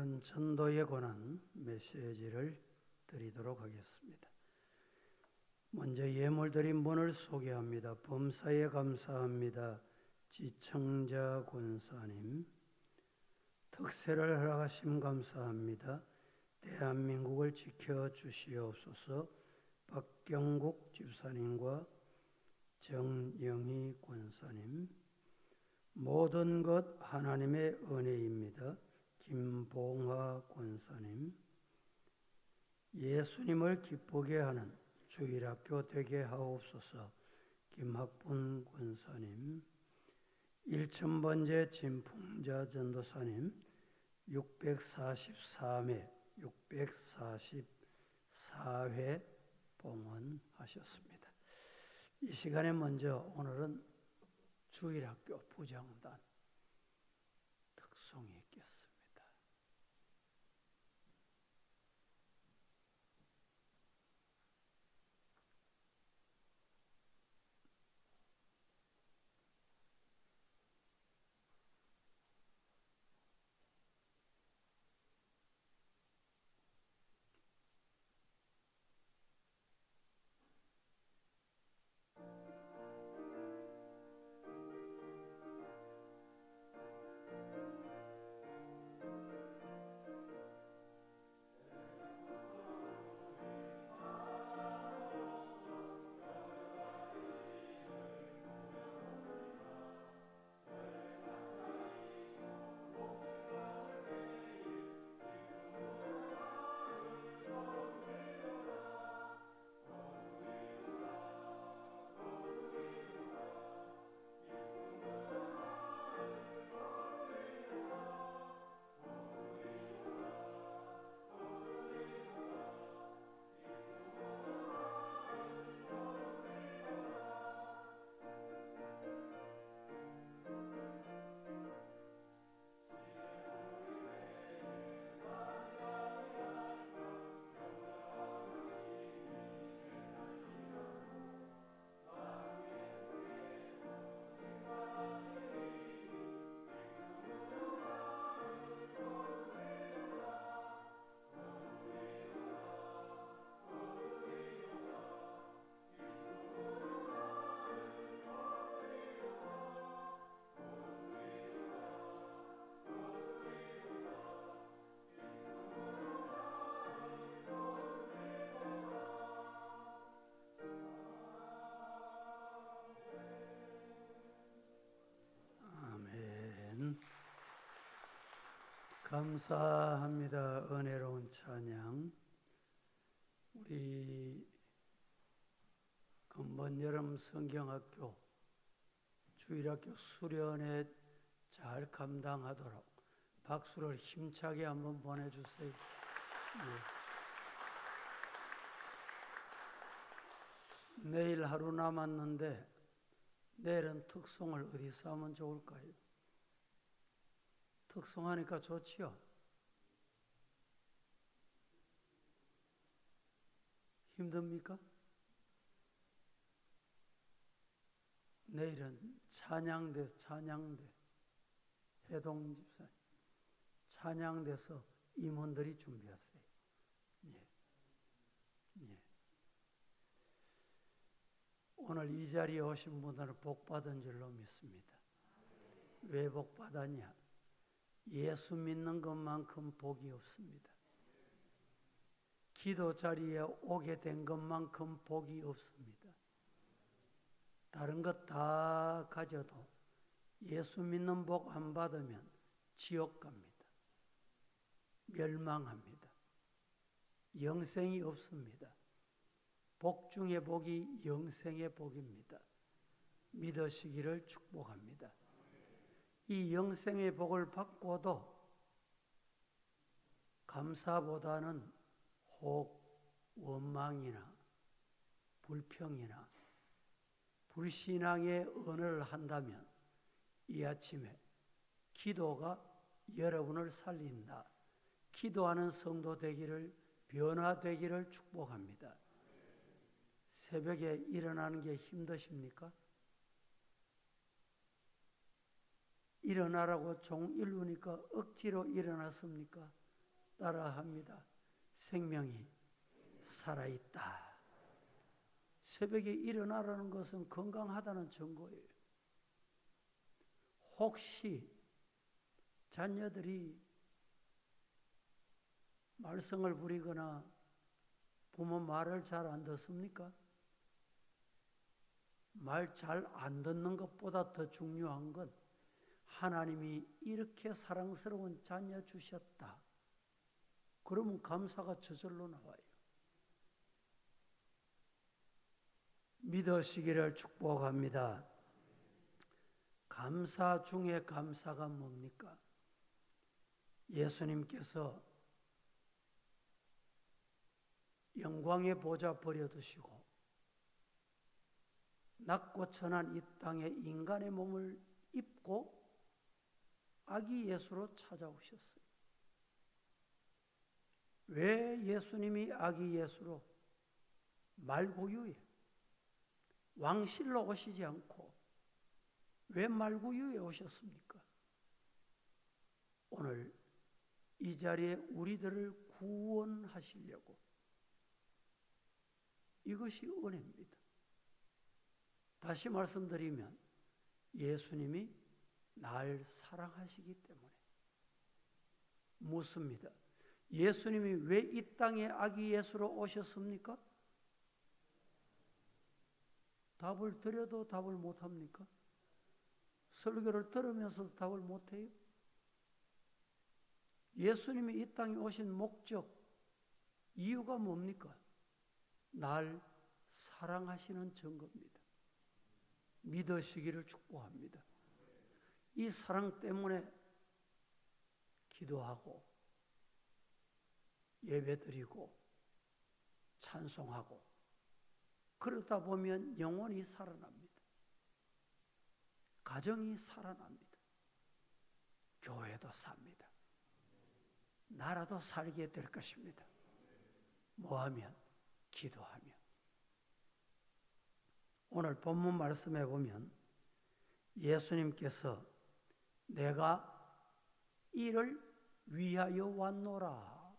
오늘은 전도에 관한 메시지를 드리도록 하겠습니다. 먼저 예물드린 분을 소개합니다. 범사에 감사합니다. 지청자 권사님. 특세를 허락하심 감사합니다. 대한민국을 지켜주시옵소서. 박경국 집사님과 정영희 권사님. 모든 것 하나님의 은혜입니다. 김봉화 권사님. 예수님을 기쁘게 하는 주일학교 되게 하옵소서. 김학분 권사님. 1000번째 진풍자 전도사님 644회 봉헌하셨습니다. 이 시간에 먼저 오늘은 주일학교 부장단 특송이 있겠습니다. 감사합니다. 은혜로운 찬양. 우리 금번 여름 성경학교 주일학교 수련회 잘 감당하도록 박수를 힘차게 한번 보내주세요. 네. 내일 하루 남았는데 내일은 특송을 어디서 하면 좋을까요? 특송하니까 좋지요? 힘듭니까? 내일은 찬양대 해동 집사님 찬양대서 임원들이 준비하세요. 예. 오늘 이 자리에 오신 분들은 복 받은 줄로 믿습니다. 왜 복 받았냐? 예수 믿는 것만큼 복이 없습니다. 기도 자리에 오게 된 것만큼 복이 없습니다. 다른 것 다 가져도 예수 믿는 복 안 받으면 지옥 갑니다. 멸망합니다. 영생이 없습니다. 복 중의 복이 영생의 복입니다. 믿으시기를 축복합니다. 이 영생의 복을 받고도 감사보다는 혹 원망이나 불평이나 불신앙의 언어를 한다면 이 아침에 기도가 여러분을 살린다. 기도하는 성도 되기를, 변화되기를 축복합니다. 새벽에 일어나는 게 힘드십니까? 일어나라고 종 일루니까 억지로 일어났습니까? 따라합니다. 생명이 살아있다. 새벽에 일어나라는 것은 건강하다는 증거예요. 혹시 자녀들이 말썽을 부리거나 부모 말을 잘 안 듣습니까? 말 잘 안 듣는 것보다 더 중요한 건 하나님이 이렇게 사랑스러운 자녀 주셨다. 그러면 감사가 저절로 나와요. 믿으시기를 축복합니다. 감사 중에 감사가 뭡니까? 예수님께서 영광의 보좌 버려두시고 낮고 천한 이 땅에 인간의 몸을 입고 아기 예수로 찾아오셨어요. 왜 예수님이 아기 예수로 말구유에 왕실로 오시지 않고 왜 말구유에 오셨습니까? 오늘 이 자리에 우리들을 구원하시려고. 이것이 은혜입니다. 다시 말씀드리면 예수님이 날 사랑하시기 때문에 묻습니다. 예수님이 왜 이 땅에 아기 예수로 오셨습니까? 답을 드려도 답을 못합니까? 설교를 들으면서도 답을 못해요? 예수님이 이 땅에 오신 목적, 이유가 뭡니까? 날 사랑하시는 증거입니다. 믿으시기를 축복합니다. 이 사랑 때문에 기도하고 예배드리고 찬송하고 그러다 보면 영혼이 살아납니다. 가정이 살아납니다. 교회도 삽니다. 나라도 살게 될 것입니다. 뭐하면? 기도하며. 오늘 본문 말씀에 보면 예수님께서 내가 이를 위하여 왔노라.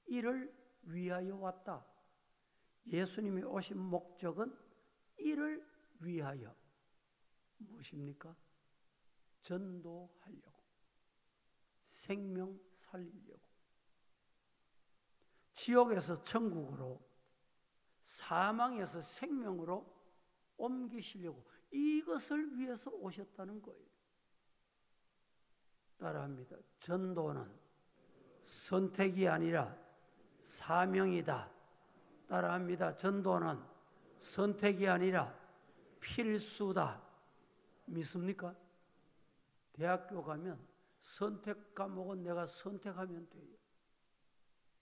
이를 위하여 왔다. 예수님이 오신 목적은 이를 위하여. 무엇입니까? 전도하려고. 생명 살리려고. 지옥에서 천국으로, 사망에서 생명으로 옮기시려고 이것을 위해서 오셨다는 거예요. 따라합니다. 전도는 선택이 아니라 사명이다. 따라합니다. 전도는 선택이 아니라 필수다. 믿습니까? 대학교 가면 선택 과목은 내가 선택하면 돼요.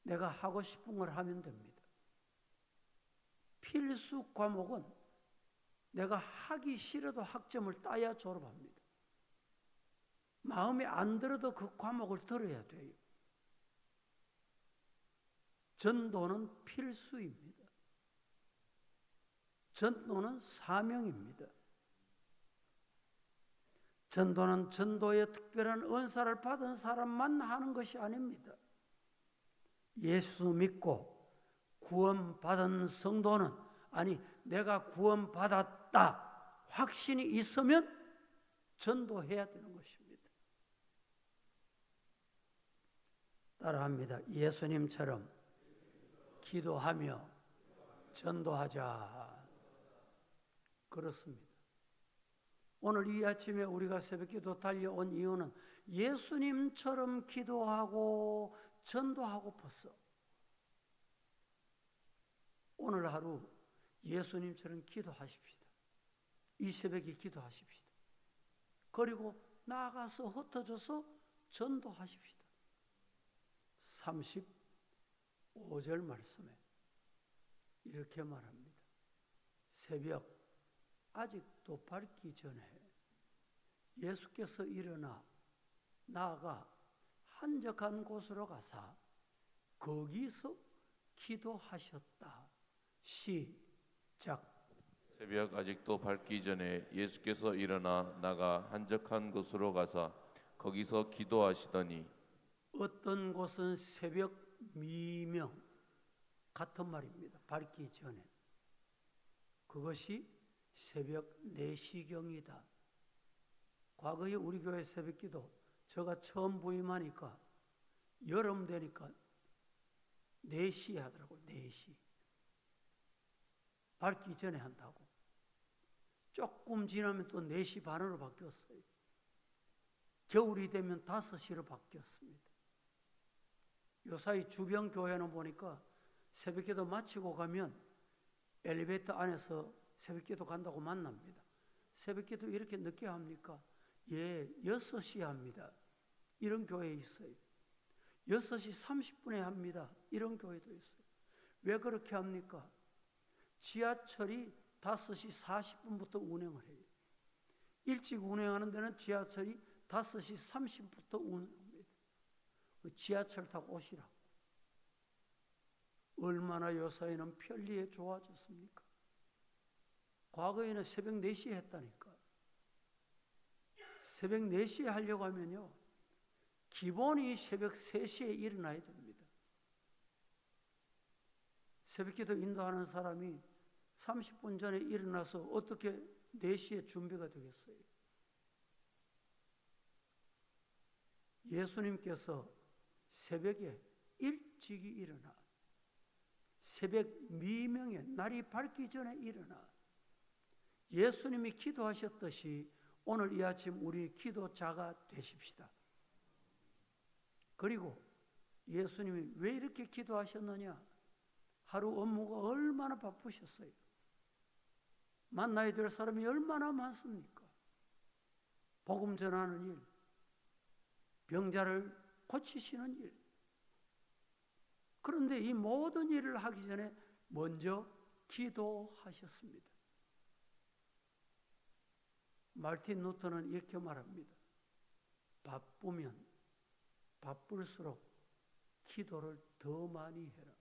내가 하고 싶은 걸 하면 됩니다. 필수 과목은 내가 하기 싫어도 학점을 따야 졸업합니다. 마음에 안 들어도 그 과목을 들어야 돼요. 전도는 필수입니다. 전도는 사명입니다. 전도는 전도의 특별한 은사를 받은 사람만 하는 것이 아닙니다. 예수 믿고 구원받은 성도는, 아니 내가 구원받았다 확신이 있으면 전도해야 되는 것입니다. 따라합니다. 예수님처럼 기도하며 전도하자. 그렇습니다. 오늘 이 아침에 우리가 새벽기도 달려온 이유는 예수님처럼 기도하고 전도하고팠어. 오늘 하루 예수님처럼 기도하십시다. 이 새벽에 기도하십시다. 그리고 나아가서 흩어져서 전도하십시다. 35절 말씀에 이렇게 말합니다. 새벽 아직도 밝기 전에 예수께서 일어나 나아가 한적한 곳으로 가사 거기서 기도하셨다. 시작. 새벽 아직도 밝기 전에 예수께서 일어나 나가 한적한 곳으로 가사 거기서 기도하시더니 어떤 곳은 새벽 미명 같은 말입니다. 밝기 전에. 그것이 새벽 4시경이다. 과거에 우리 교회 새벽기도 제가 처음 부임하니까 여름 되니까 4시에 하더라고요. 4시. 밝기 전에 한다고. 조금 지나면 또 4시 반으로 바뀌었어요. 겨울이 되면 5시로 바뀌었습니다. 요사이 주변 교회는 보니까 새벽기도 마치고 가면 엘리베이터 안에서 새벽기도 간다고 만납니다. 새벽기도 이렇게 늦게 합니까? 예, 6시에 합니다. 이런 교회 있어요. 6시 30분에 합니다. 이런 교회도 있어요. 왜 그렇게 합니까? 지하철이 5시 40분부터 운행을 해요. 일찍 운행하는 데는 지하철이 5시 30분부터 운행합니다. 지하철 타고 오시라고. 얼마나 요사이는 편리에 좋아졌습니까? 과거에는 새벽 4시에 했다니까. 새벽 4시에 하려고 하면요, 기본이 새벽 3시에 일어나야 됩니다. 새벽기도 인도하는 사람이 30분 전에 일어나서 어떻게 4시에 준비가 되겠어요? 예수님께서 새벽에 일찍이 일어나 새벽 미명에 날이 밝기 전에 일어나 예수님이 기도하셨듯이 오늘 이 아침 우리 기도자가 되십시다. 그리고 예수님이 왜 이렇게 기도하셨느냐? 하루 업무가 얼마나 바쁘셨어요? 만나야 될 사람이 얼마나 많습니까? 복음 전하는 일, 병자를 고치시는 일. 그런데 이 모든 일을 하기 전에 먼저 기도하셨습니다. 마르틴 루터는 이렇게 말합니다. 바쁘면 바쁠수록 기도를 더 많이 해라.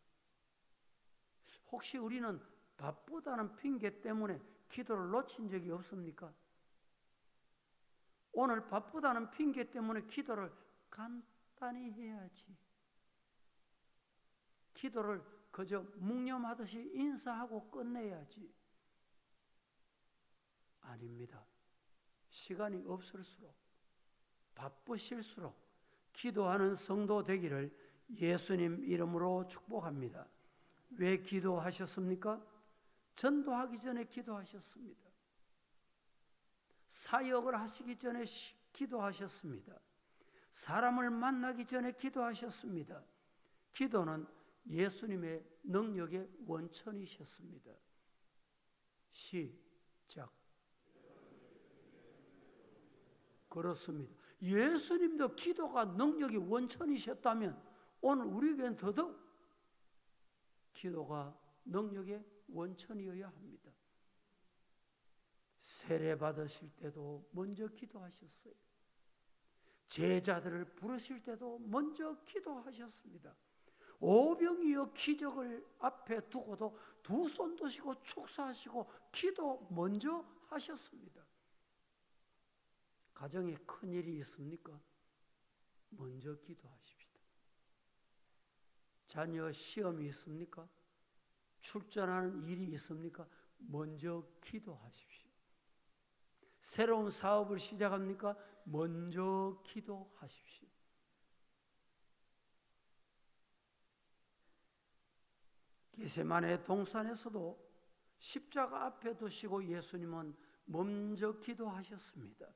혹시 우리는 바쁘다는 핑계 때문에 기도를 놓친 적이 없습니까? 오늘 바쁘다는 핑계 때문에 기도를 간단히 해야지. 기도를 그저 묵념하듯이 인사하고 끝내야지. 아닙니다. 시간이 없을수록 바쁘실수록 기도하는 성도 되기를 예수님 이름으로 축복합니다. 왜 기도하셨습니까? 전도하기 전에 기도하셨습니다. 사역을 하시기 전에 기도하셨습니다. 사람을 만나기 전에 기도하셨습니다. 기도는 예수님의 능력의 원천이셨습니다. 시작. 그렇습니다. 예수님도 기도가 능력이 원천이셨다면 오늘 우리에게는 더더욱 기도가 능력의 원천이어야 합니다. 세례 받으실 때도 먼저 기도하셨어요. 제자들을 부르실 때도 먼저 기도하셨습니다. 오병이어 기적을 앞에 두고도 두 손 드시고 축사하시고 기도 먼저 하셨습니다. 가정에 큰일이 있습니까? 먼저 기도하십시다. 자녀 시험이 있습니까? 출전하는 일이 있습니까? 먼저 기도하십시오. 새로운 사업을 시작합니까? 먼저 기도하십시오. 겟세마네 동산에서도 십자가 앞에 두시고 예수님은 먼저 기도하셨습니다.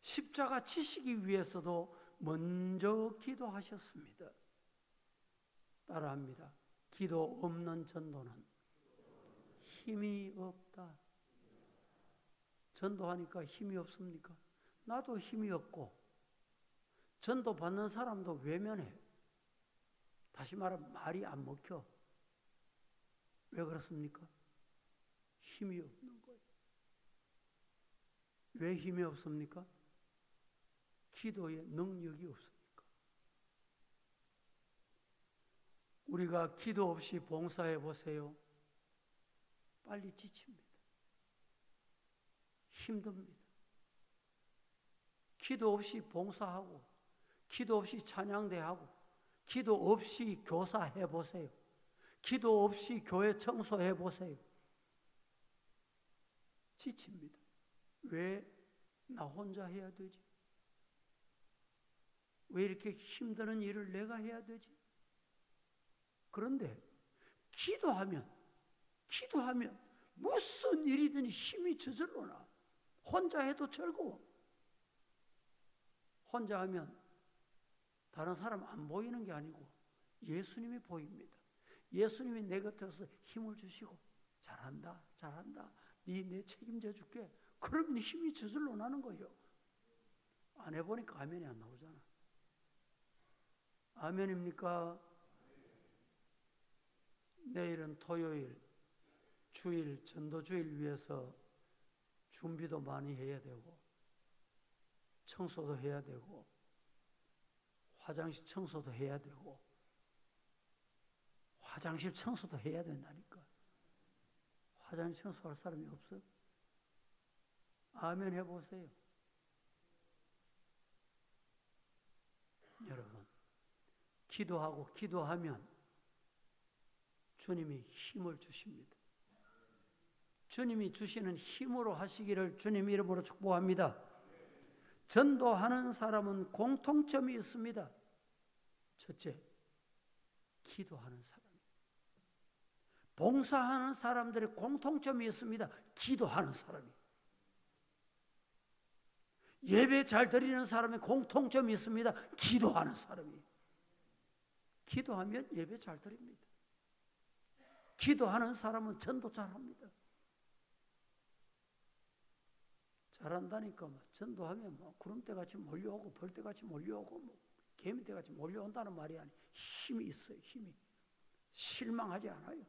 십자가 지시기 위해서도 먼저 기도하셨습니다. 따라합니다. 기도 없는 전도는 힘이 없다. 전도하니까 힘이 없습니까? 나도 힘이 없고 전도 받는 사람도 외면해. 다시 말하면 말이 안 먹혀. 왜 그렇습니까? 힘이 없는 거예요. 왜 힘이 없습니까? 기도에 능력이 없으니까. 우리가 기도 없이 봉사해 보세요. 빨리 지칩니다. 힘듭니다. 기도 없이 봉사하고 기도 없이 찬양대하고 기도 없이 교사해 보세요. 기도 없이 교회 청소해 보세요. 지칩니다. 왜 나 혼자 해야 되지? 왜 이렇게 힘드는 일을 내가 해야 되지? 그런데 기도하면 무슨 일이든 힘이 저절로 나. 혼자 해도 즐거워. 혼자 하면 다른 사람 안 보이는 게 아니고 예수님이 보입니다. 예수님이 내 곁에서 힘을 주시고 잘한다. 내 책임져 줄게. 그러면 힘이 저절로 나는 거예요. 안 해보니까 아멘이 안 나오잖아. 아멘입니까? 내일은 토요일, 주일, 전도주일 위해서 준비도 많이 해야 되고 청소도 해야 되고 화장실 청소도 해야 되고 화장실 청소도 해야 된다니까. 화장실 청소할 사람이 없어? 아멘 해보세요. 여러분, 기도하고 기도하면 주님이 힘을 주십니다. 주님이 주시는 힘으로 하시기를 주님 이름으로 축복합니다. 전도하는 사람은 공통점이 있습니다. 첫째, 기도하는 사람. 봉사하는 사람들의 공통점이 있습니다. 기도하는 사람이. 예배 잘 드리는 사람의 공통점이 있습니다. 기도하는 사람이. 기도하면 예배 잘 드립니다. 기도하는 사람은 전도 잘합니다. 잘한다니까 전도하면 구름대같이 몰려오고 벌떼같이 몰려오고 개미떼같이 몰려온다는 말이 아니. 힘이 있어요. 힘이. 실망하지 않아요.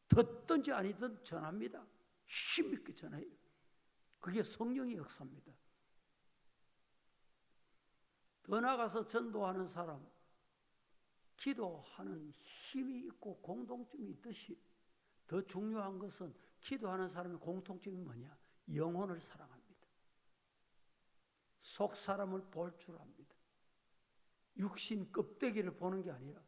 듣든지 아니든 전합니다. 힘있게 전해요. 그게 성령의 역사입니다. 더 나아가서 전도하는 사람, 기도하는 힘이 있고 공동점이 있듯이 더 중요한 것은 기도하는 사람의 공통점이 뭐냐? 영혼을 사랑합니다. 속 사람을 볼 줄 압니다. 육신 껍데기를 보는 게 아니라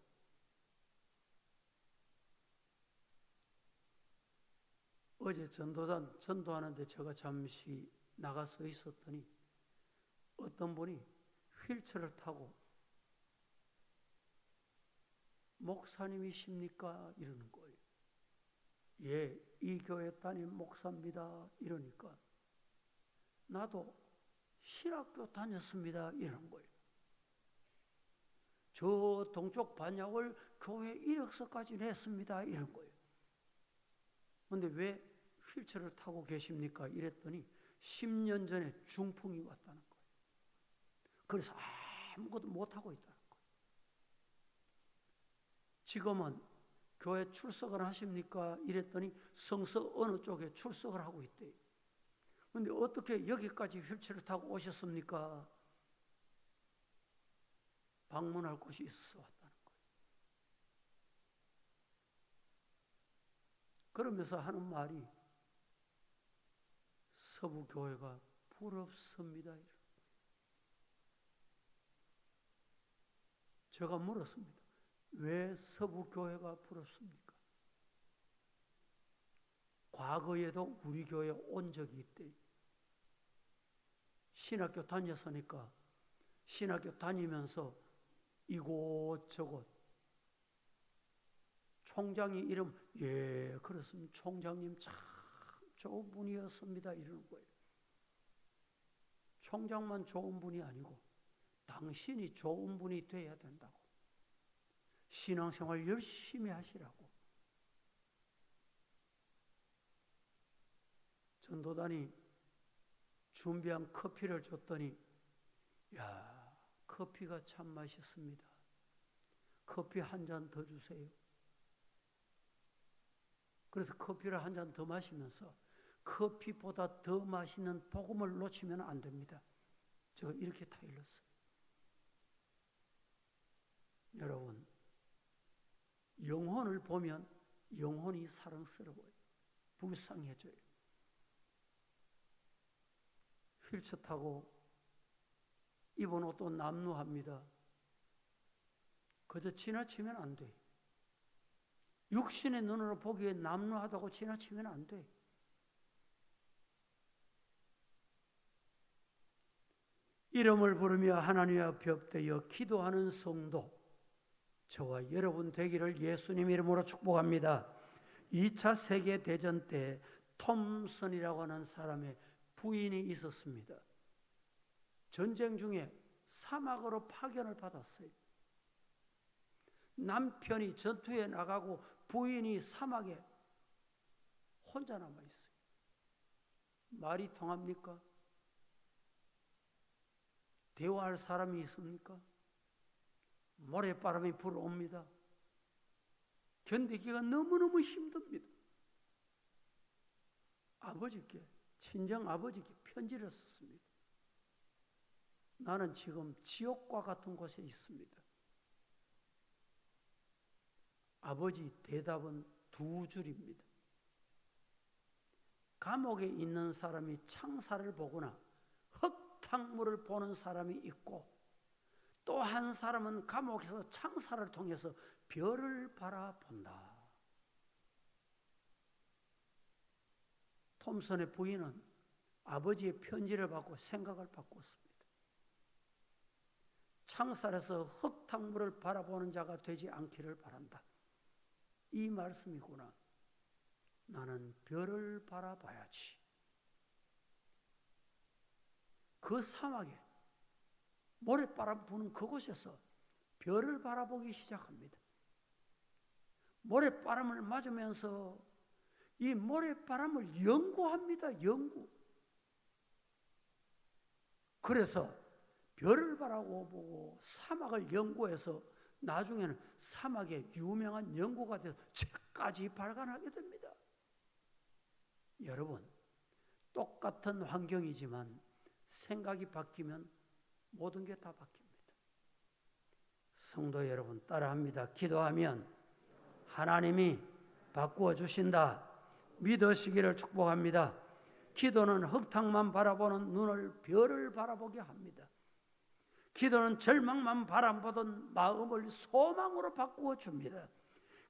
어제 전도하는데 제가 잠시 나가서 있었더니 어떤 분이 휠체어를 타고 목사님이십니까? 이러는 거예요. 예, 이 교회 담임 목사입니다. 이러니까 나도 신학교 다녔습니다. 이러는 거예요. 저 동쪽 반야월 교회 이력서까지 냈습니다. 이런 거예요. 그런데 왜 휠체어를 타고 계십니까? 이랬더니 10년 전에 중풍이 왔다는 거예요. 그래서 아무것도 못하고 있다는 거예요. 지금은 교회 출석을 하십니까? 이랬더니 성서 어느 쪽에 출석을 하고 있대요. 그런데 어떻게 여기까지 휠체어를 타고 오셨습니까? 방문할 곳이 있어서 왔다는 거예요. 그러면서 하는 말이 서부교회가 부럽습니다. 제가 물었습니다. 왜 서부교회가 부럽습니까? 과거에도 우리 교회에 온 적이 있대요. 신학교 다녔으니까 신학교 다니면서 이곳저곳 총장이 이름 예 그렇습니다. 총장님 참 좋은 분이었습니다. 이러는 거예요. 총장만 좋은 분이 아니고 당신이 좋은 분이 돼야 된다고. 신앙생활 열심히 하시라고. 전도단이 준비한 커피를 줬더니 야 커피가 참 맛있습니다. 커피 한 잔 더 주세요. 그래서 커피를 한 잔 더 마시면서 커피보다 더 맛있는 복음을 놓치면 안 됩니다. 제가 이렇게 다 일렀어요. 여러분, 영혼을 보면 영혼이 사랑스러워요. 불쌍해져요. 휠체어 타고 입은 옷도 남루합니다. 그저 지나치면 안 돼. 육신의 눈으로 보기에 남루하다고 지나치면 안 돼. 이름을 부르며 하나님 앞에 엎드려 기도하는 성도, 저와 여러분 되기를 예수님 이름으로 축복합니다. 2차 세계대전 때 톰슨이라고 하는 사람의 부인이 있었습니다. 전쟁 중에 사막으로 파견을 받았어요. 남편이 전투에 나가고 부인이 사막에 혼자 남아있어요. 말이 통합니까? 대화할 사람이 있습니까? 모래바람이 불어옵니다. 견디기가 너무너무 힘듭니다. 아버지께, 친정 아버지께 편지를 썼습니다. 나는 지금 지옥과 같은 곳에 있습니다. 아버지 대답은 두 줄입니다. 감옥에 있는 사람이 창사를 보거나 흙탕물을 보는 사람이 있고, 또 한 사람은 감옥에서 창사를 통해서 별을 바라본다. 톰슨의 부인은 아버지의 편지를 받고 생각을 바꿨습니다. 창살에서 흙탕물을 바라보는 자가 되지 않기를 바란다. 이 말씀이구나. 나는 별을 바라봐야지. 그 사막에 모래바람 부는 그곳에서 별을 바라보기 시작합니다. 모래바람을 맞으면서 이 모래바람을 연구합니다. 연구. 그래서 별을 바라보고 사막을 연구해서 나중에는 사막의 유명한 연구가 돼서 책까지 발간하게 됩니다. 여러분, 똑같은 환경이지만 생각이 바뀌면 모든 게 다 바뀝니다. 성도 여러분, 따라합니다. 기도하면 하나님이 바꾸어 주신다. 믿으시기를 축복합니다. 기도는 흙탕만 바라보는 눈을 별을 바라보게 합니다. 기도는 절망만 바라보던 마음을 소망으로 바꾸어 줍니다.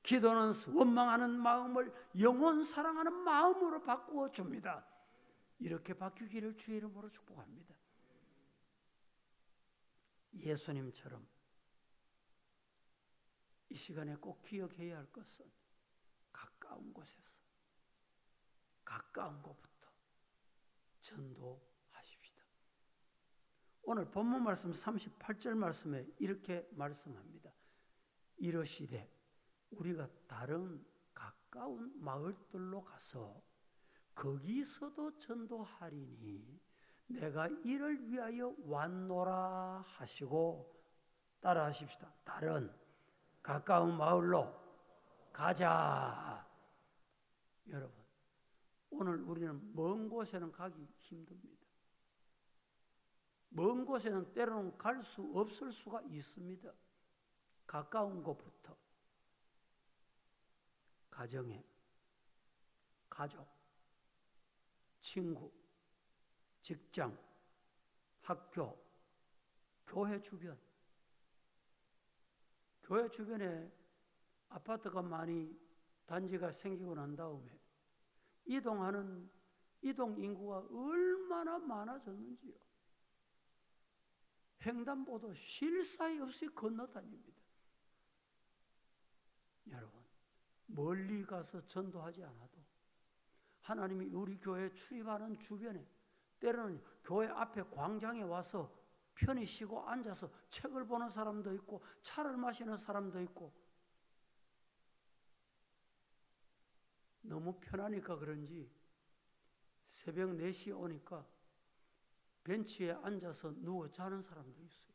기도는 원망하는 마음을 영원 사랑하는 마음으로 바꾸어 줍니다. 이렇게 바뀌기를 주의 이름으로 축복합니다. 예수님처럼 이 시간에 꼭 기억해야 할 것은 가까운 곳에서, 가까운 곳부터 전도하십시다. 오늘 본문 말씀 38절 말씀에 이렇게 말씀합니다. 이러시되 우리가 다른 가까운 마을들로 가서 거기서도 전도하리니 내가 이를 위하여 왔노라 하시고, 따라하십시다. 다른 가까운 마을로 가자. 여러분, 오늘 우리는 먼 곳에는 가기 힘듭니다. 먼 곳에는 때로는 갈 수 없을 수가 있습니다. 가까운 곳부터 가정에, 가족, 친구, 직장, 학교, 교회 주변. 교회 주변에 아파트가 많이 단지가 생기고 난 다음에 이동하는 이동 인구가 얼마나 많아졌는지요. 횡단보도 쉴 사이 없이 건너다닙니다. 여러분, 멀리 가서 전도하지 않아도 하나님이 우리 교회에 출입하는 주변에, 때로는 교회 앞에 광장에 와서 편히 쉬고 앉아서 책을 보는 사람도 있고 차를 마시는 사람도 있고, 너무 편하니까 그런지 새벽 4시에 오니까 벤치에 앉아서 누워 자는 사람도 있어요.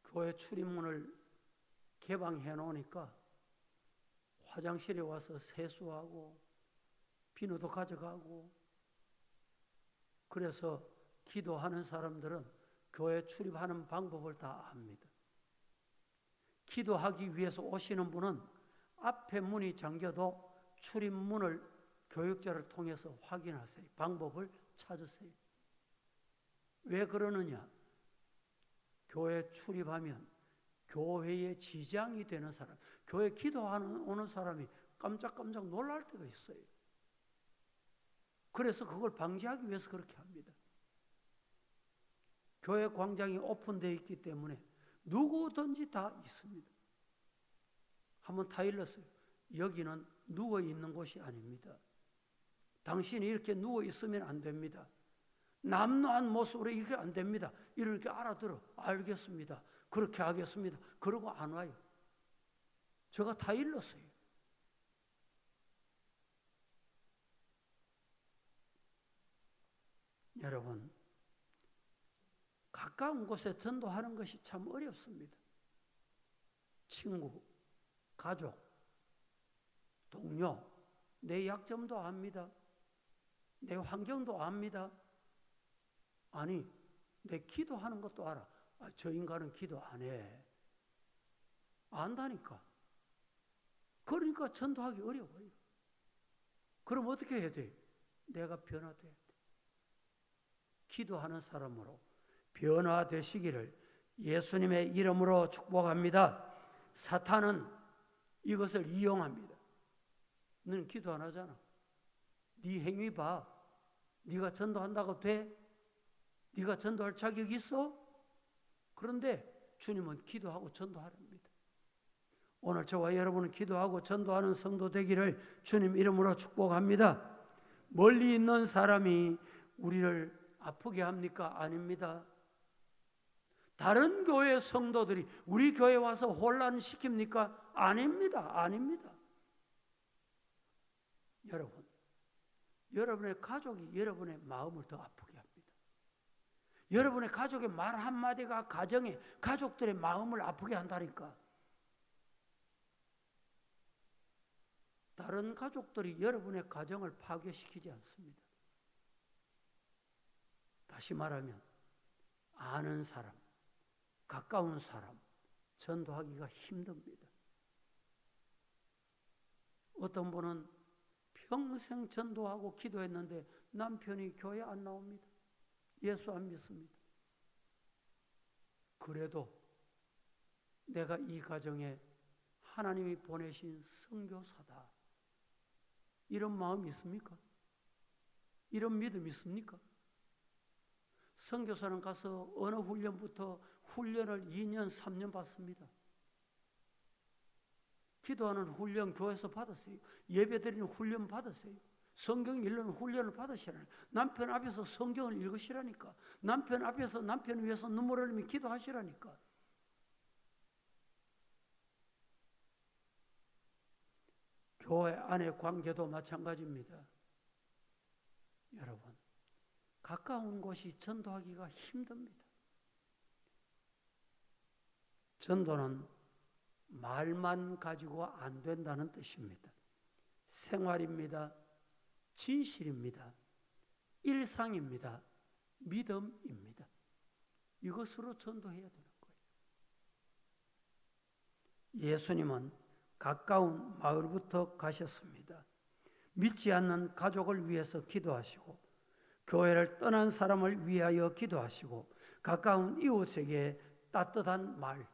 교회 출입문을 개방해 놓으니까 화장실에 와서 세수하고 비누도 가져가고, 그래서 기도하는 사람들은 교회 출입하는 방법을 다 압니다. 기도하기 위해서 오시는 분은 앞에 문이 잠겨도 출입문을 교육자를 통해서 확인하세요. 방법을 찾으세요. 왜 그러느냐? 교회 출입하면 교회의 지장이 되는 사람, 교회 기도하는 오는 사람이 깜짝깜짝 놀랄 때가 있어요. 그래서 그걸 방지하기 위해서 그렇게 합니다. 교회 광장이 오픈되어 있기 때문에 누구든지 다 있습니다. 한번 타일렀어요. 여기는 누워 있는 곳이 아닙니다. 당신이 이렇게 누워 있으면 안 됩니다. 남노한 모습으로 이렇게 안 됩니다. 이렇게 알아들어. 알겠습니다. 그렇게 하겠습니다. 그러고 안 와요. 제가 다 일렀어요. 여러분, 가까운 곳에 전도하는 것이 참 어렵습니다. 친구, 가족, 동료, 내 약점도 압니다. 내 환경도 압니다. 아니, 내 기도하는 것도 알아. 저 인간은 기도 안 해. 안다니까. 그러니까 전도하기 어려워요. 그럼 어떻게 해야 돼요? 내가 변화돼야 돼. 기도하는 사람으로 변화되시기를 예수님의 이름으로 축복합니다. 사탄은 이것을 이용합니다. 너는 기도 안 하잖아. 네 행위 봐. 네가 전도한다고 돼? 네가 전도할 자격이 있어? 그런데 주님은 기도하고 전도하랍니다. 오늘 저와 여러분은 기도하고 전도하는 성도 되기를 주님 이름으로 축복합니다. 멀리 있는 사람이 우리를 아프게 합니까? 아닙니다. 다른 교회 성도들이 우리 교회 와서 혼란시킵니까? 아닙니다. 아닙니다. 여러분, 여러분의 가족이 여러분의 마음을 더 아프게 합니다. 여러분의 가족의 말 한마디가 가정에 가족들의 마음을 아프게 한다니까. 다른 가족들이 여러분의 가정을 파괴시키지 않습니다. 다시 말하면 아는 사람, 가까운 사람 전도하기가 힘듭니다. 어떤 분은 평생 전도하고 기도했는데 남편이 교회 안 나옵니다. 예수 안 믿습니다. 그래도 내가 이 가정에 하나님이 보내신 선교사다. 이런 마음이 있습니까? 이런 믿음이 있습니까? 선교사는 가서 어느 훈련부터 훈련을 2년, 3년 받습니다. 기도하는 훈련 교회에서 받았어요. 예배드리는 훈련 받았어요. 성경 읽는 훈련을 받으시라니까. 남편 앞에서 성경을 읽으시라니까. 남편 앞에서 남편 위해서 눈물 흘리며 기도하시라니까. 교회 안의 관계도 마찬가지입니다. 여러분, 가까운 곳이 전도하기가 힘듭니다. 전도는 말만 가지고 안 된다는 뜻입니다. 생활입니다. 진실입니다. 일상입니다. 믿음입니다. 이것으로 전도해야 되는 거예요. 예수님은 가까운 마을부터 가셨습니다. 믿지 않는 가족을 위해서 기도하시고 교회를 떠난 사람을 위하여 기도하시고 가까운 이웃에게 따뜻한 말,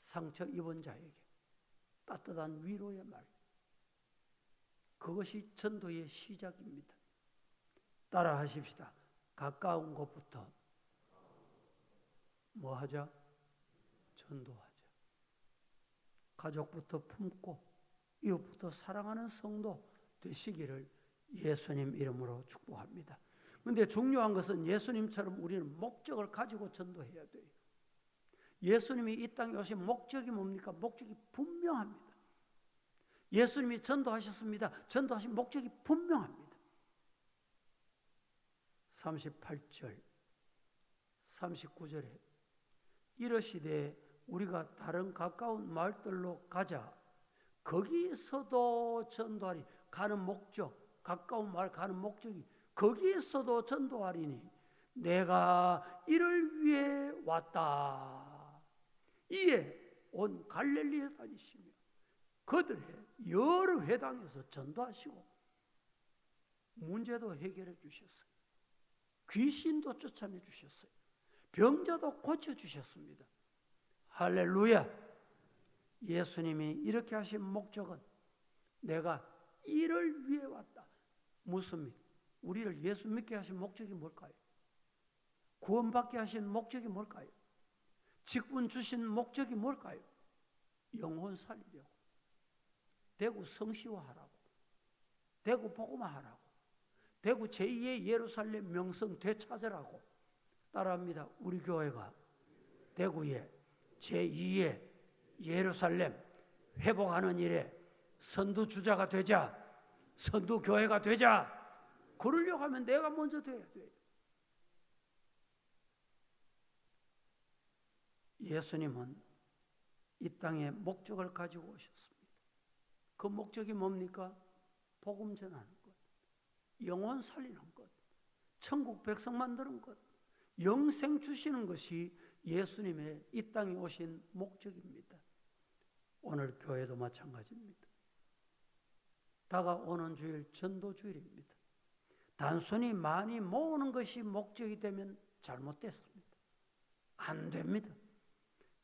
상처 입은 자에게 따뜻한 위로의 말, 그것이 전도의 시작입니다. 따라 하십시다. 가까운 곳부터 뭐 하자? 전도하자. 가족부터 품고 이웃부터 사랑하는 성도 되시기를 예수님 이름으로 축복합니다. 그런데 중요한 것은 예수님처럼 우리는 목적을 가지고 전도해야 돼요. 예수님이 이 땅에 오신 목적이 뭡니까? 목적이 분명합니다. 예수님이 전도하셨습니다. 전도하신 목적이 분명합니다. 38절, 39절에 이르시되 우리가 다른 가까운 마을들로 가자. 거기서도 전도하리. 가는 목적, 가까운 마을 가는 목적이 거기에서도 전도하리니 내가 이를 위해 왔다. 이에 온 갈릴리에 다니시며 그들의 여러 회당에서 전도하시고 문제도 해결해 주셨어요. 귀신도 쫓아내 주셨어요. 병자도 고쳐주셨습니다. 할렐루야. 예수님이 이렇게 하신 목적은 내가 이를 위해 왔다. 무슨 우리를 예수 믿게 하신 목적이 뭘까요? 구원받게 하신 목적이 뭘까요? 직분 주신 목적이 뭘까요? 영혼 살리려고, 대구 성시화하라고, 대구 복음화하라고, 대구 제2의 예루살렘 명성 되찾으라고. 따라합니다. 우리 교회가 대구에 제2의 예루살렘 회복하는 일에 선두주자가 되자, 선두교회가 되자. 그러려고 하면 내가 먼저 돼야 돼요. 예수님은 이 땅에 목적을 가지고 오셨습니다. 그 목적이 뭡니까? 복음 전하는 것, 영혼 살리는 것, 천국 백성 만드는 것, 영생 주시는 것이 예수님의 이 땅에 오신 목적입니다. 오늘 교회도 마찬가지입니다. 다가오는 주일 전도주일입니다. 단순히 많이 모으는 것이 목적이 되면 잘못됐습니다. 안 됩니다.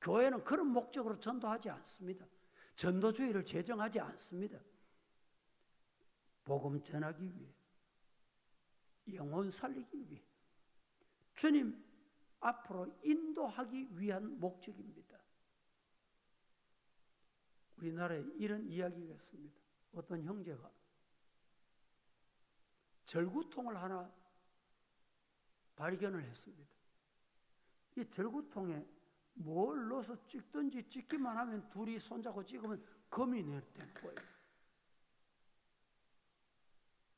교회는 그런 목적으로 전도하지 않습니다. 전도주의를 제정하지 않습니다. 복음 전하기 위해, 영혼 살리기 위해, 주님 앞으로 인도하기 위한 목적입니다. 우리나라에 이런 이야기가 있습니다. 어떤 형제가 절구통을 하나 발견을 했습니다. 이 절구통에 뭘 넣어서 찍든지 찍기만 하면 둘이 손잡고 찍으면 금이 내리는 거예요.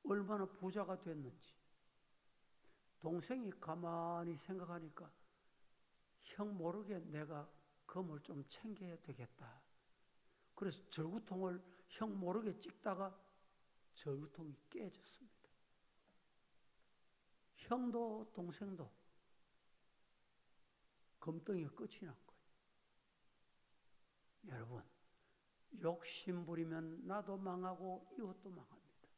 얼마나 부자가 됐는지. 동생이 가만히 생각하니까 형 모르게 내가 금을 좀 챙겨야 되겠다. 그래서 절구통을 형 모르게 찍다가 절구통이 깨졌습니다. 형도 동생도 금덩이가 끝이 난 거예요. 여러분, 욕심 부리면 나도 망하고 이웃도 망합니다.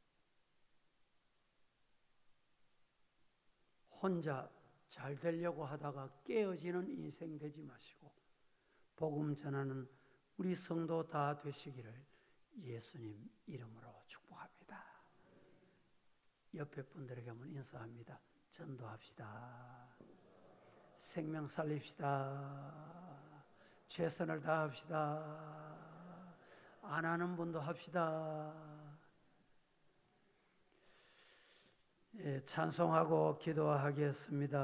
혼자 잘 되려고 하다가 깨어지는 인생 되지 마시고 복음 전하는 우리 성도 다 되시기를 예수님 이름으로 축복합니다. 옆에 분들에게 한번 인사합니다. 전도합시다. 생명 살립시다. 최선을 다합시다. 안 하는 분도 합시다. 찬송하고 기도하겠습니다.